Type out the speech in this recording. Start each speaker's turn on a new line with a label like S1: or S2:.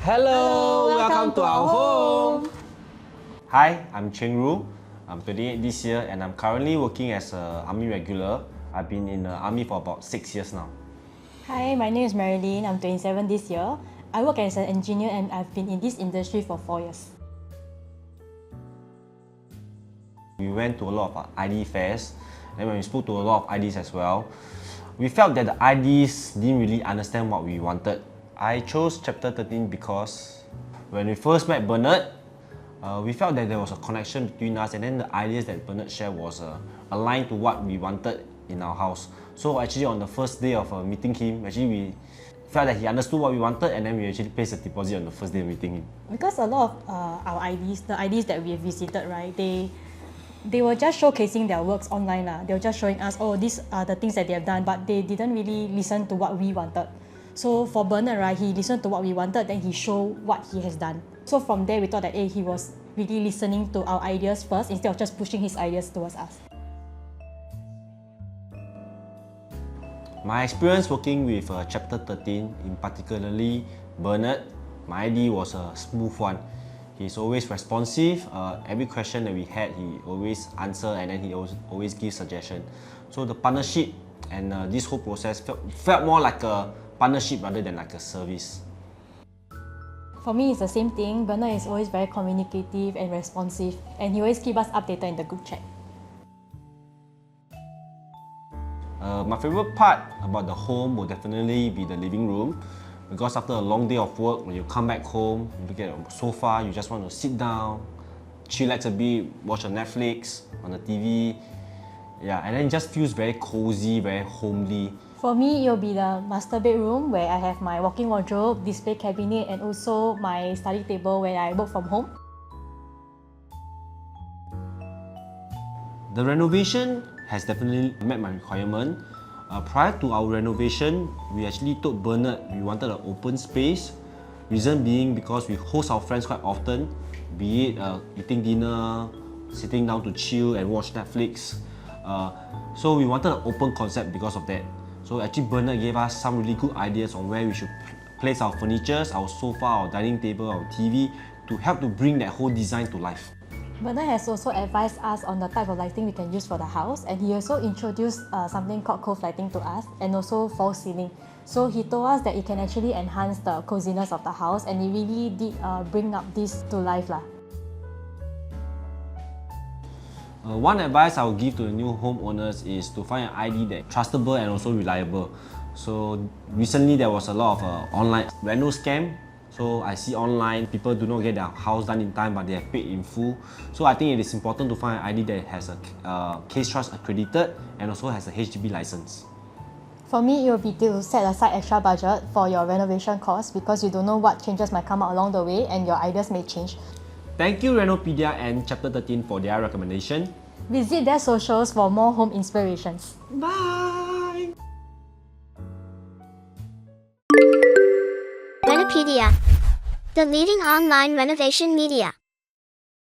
S1: Hello, welcome to our home.
S2: Hi, I'm Cheng Ru. I'm 28 this year and I'm currently working as an army regular. I've been in the army for about 6 years now.
S3: Hi, my name is Marilyn. I'm 27 this year. I work as an engineer and I've been in this industry for 4 years.
S2: We went to a lot of ID fairs, and when we spoke to a lot of IDs as well, we felt that the IDs didn't really understand what we wanted. I chose Chapter 13 because when we first met Bernard, we felt that there was a connection between us, and then the ideas that Bernard shared was aligned to what we wanted in our house. So actually on the first day of meeting him, we felt that he understood what we wanted, and then we actually placed a deposit on the first day of meeting him.
S3: Because a lot of our IDs, the IDs that we have visited, right, they were just showcasing their works online. They were just showing us, oh, these are the things that they have done, but they didn't really listen to what we wanted. So for Bernard, right, he listened to what we wanted, then he showed what he has done. So from there, we thought that he was really listening to our ideas first instead of just pushing his ideas towards us.
S2: My experience working with Chapter 13, in particularly Bernard, my ID was a smooth one. He's always responsive. Every question that we had, he always answered, and then he always gives suggestion. So the partnership and this whole process felt more like a partnership rather than like a service.
S3: For me, it's the same thing. Bernard is always very communicative and responsive, and he always keeps us updated in the group chat.
S2: My favorite part about the home will definitely be the living room, because after a long day of work, when you come back home, you look at a sofa, you just want to sit down, chillax a bit, watch a Netflix on the TV. Yeah, and then it just feels very cozy, very homely.
S3: For me, it will be the master bedroom where I have my walk-in wardrobe, display cabinet, and also my study table when I work from home.
S2: The renovation has definitely met my requirement. Prior to our renovation, we actually told Bernard we wanted an open space. Reason being because we host our friends quite often, be it eating dinner, sitting down to chill and watch Netflix. So we wanted an open concept because of that. So actually Bernard gave us some really good ideas on where we should place our furniture, our sofa, our dining table, our TV, to help to bring that whole design to life.
S3: Bernard has also advised us on the type of lighting we can use for the house, and he also introduced something called cove lighting to us, and also false ceiling. So he told us that it can actually enhance the coziness of the house, and it really did bring up this to life.
S2: One advice I would give to the new homeowners is to find an ID that's trustable and also reliable. So recently there was a lot of online reno scam. So I see online people do not get their house done in time, but they have paid in full. So I think it is important to find an ID that has a Case Trust accredited and also has a HDB license.
S3: For me, it will be to set aside extra budget for your renovation costs, because you don't know what changes might come out along the way and your ideas may change.
S2: Thank you Renopedia and Chapter 13 for their recommendation.
S3: Visit their socials for more home inspirations.
S2: Bye!
S4: Renopedia, the leading online renovation media.